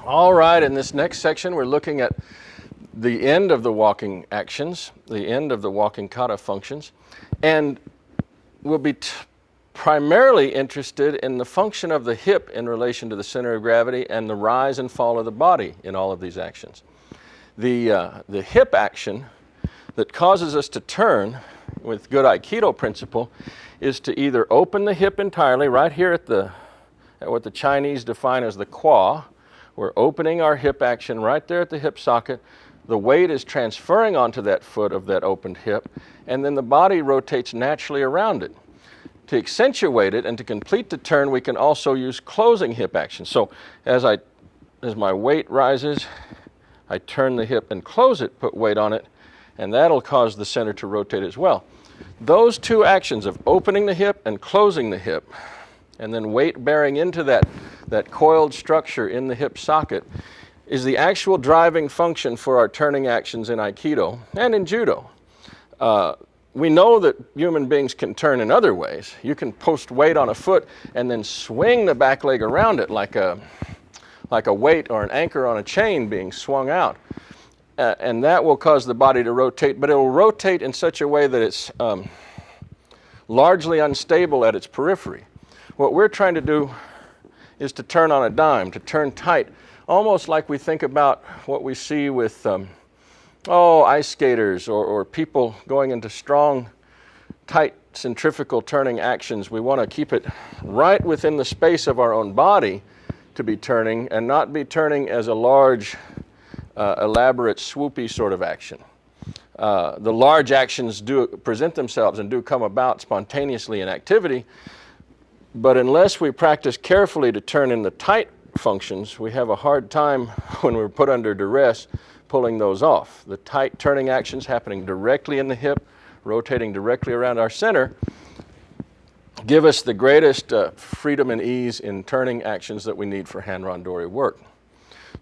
All right, in this next section, we're looking at the end of the walking actions, the end of the walking kata functions, and we'll be primarily interested in the function of the hip in relation to the center of gravity and the rise and fall of the body in all of these actions. The hip action that causes us to turn with good Aikido principle is to either open the hip entirely right here at what the Chinese define as the kwa. We're opening our hip action right there at the hip socket. The weight is transferring onto that foot of that opened hip, and then the body rotates naturally around it. To accentuate it and to complete the turn, we can also use closing hip action. So as my weight rises, I turn the hip and close it, put weight on it, and that'll cause the center to rotate as well. Those two actions of opening the hip and closing the hip, and then weight bearing into that coiled structure in the hip socket, is the actual driving function for our turning actions in Aikido and in Judo. We know that human beings can turn in other ways. You can post weight on a foot and then swing the back leg around it like a weight or an anchor on a chain being swung out. And that will cause the body to rotate, but it will rotate in such a way that it's largely unstable at its periphery. What we're trying to do is to turn on a dime, to turn tight, almost like we think about what we see with ice skaters or people going into strong, tight centrifugal turning actions. We want to keep it right within the space of our own body to be turning and not be turning as a large, elaborate, swoopy sort of action. The large actions do present themselves and do come about spontaneously in activity, but unless we practice carefully to turn in the tight functions, we have a hard time when we're put under duress pulling those off. The tight turning actions happening directly in the hip, rotating directly around our center, give us the greatest freedom and ease in turning actions that we need for hand randori work.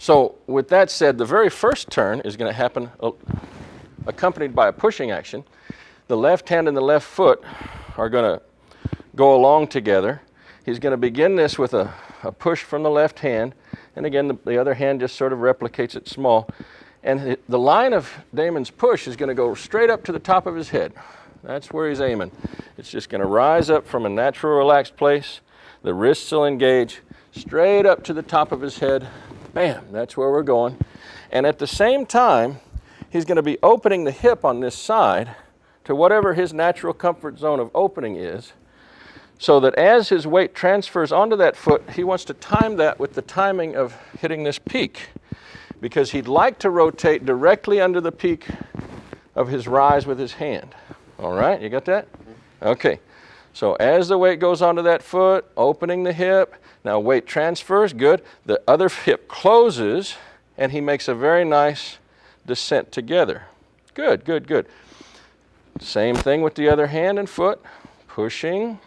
So with that said, the very first turn is going to happen accompanied by a pushing action. The left hand and the left foot are going to go along together. He's going to begin this with a push from the left hand, and again the other hand just sort of replicates it small. And the line of Damon's push is going to go straight up to the top of his head. That's where he's aiming. It's just going to rise up from a natural relaxed place. The wrists will engage straight up to the top of his head. Bam, that's where we're going. And at the same time, he's going to be opening the hip on this side to whatever his natural comfort zone of opening is, so that as his weight transfers onto that foot, he wants to time that with the timing of hitting this peak, because he'd like to rotate directly under the peak of his rise with his hand. All right, you got that? Okay, so as the weight goes onto that foot, opening the hip, now weight transfers, good. The other hip closes, and he makes a very nice descent together. Good, good, good. Same thing with the other hand and foot, pushing,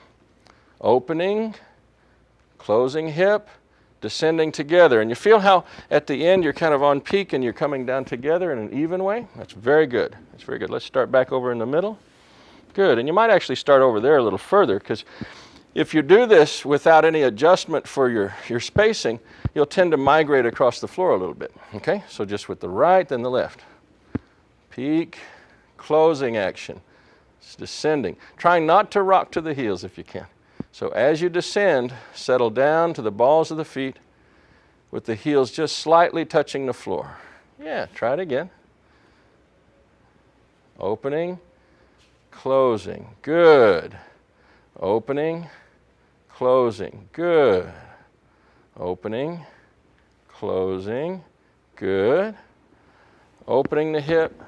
opening, closing hip, descending together. And you feel how at the end you're kind of on peak and you're coming down together in an even way? That's very good. That's very good. Let's start back over in the middle. Good. And you might actually start over there a little further, because if you do this without any adjustment for your spacing, you'll tend to migrate across the floor a little bit. Okay? So just with the right, then the left. Peak, closing action. It's descending. Trying not to rock to the heels if you can. So as you descend, settle down to the balls of the feet with the heels just slightly touching the floor. Yeah, try it again. Opening, closing, good. Opening, closing, good. Opening, closing, good. Opening the hip,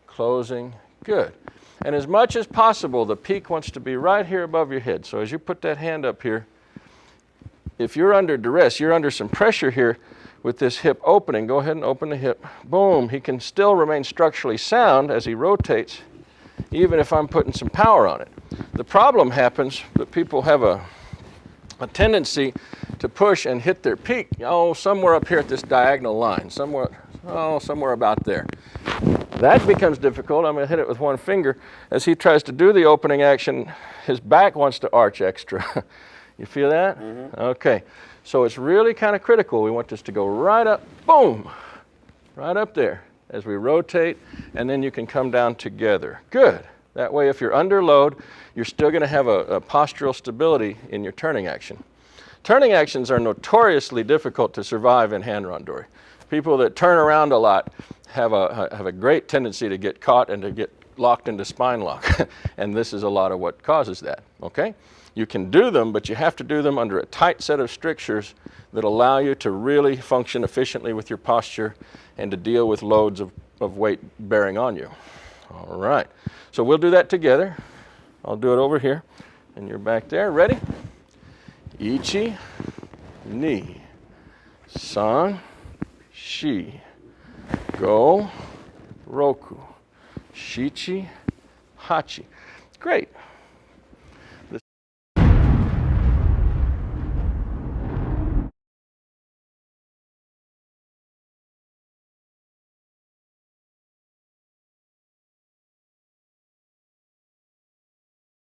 closing, good. And as much as possible, the peak wants to be right here above your head. So as you put that hand up here, if you're under duress, you're under some pressure here with this hip opening, go ahead and open the hip. Boom, he can still remain structurally sound as he rotates, even if I'm putting some power on it. The problem happens that people have a tendency to push and hit their peak, somewhere up here at this diagonal line, somewhere about there. That becomes difficult. I'm going to hit it with one finger. As he tries to do the opening action, his back wants to arch extra. You feel that? Okay. So it's really kind of critical. We want this to go right up, boom, right up there as we rotate, and then you can come down together. Good. That way, if you're under load, you're still going to have a postural stability in your turning action. Turning actions are notoriously difficult to survive in hand randori. People that turn around a lot have a great tendency to get caught and to get locked into spine lock. And this is a lot of what causes that, okay? You can do them, but you have to do them under a tight set of strictures that allow you to really function efficiently with your posture and to deal with loads of weight bearing on you. All right, so we'll do that together. I'll do it over here, and you're back there. Ready? Ichi, ni, san, shi, go, roku, shichi, hachi. Great.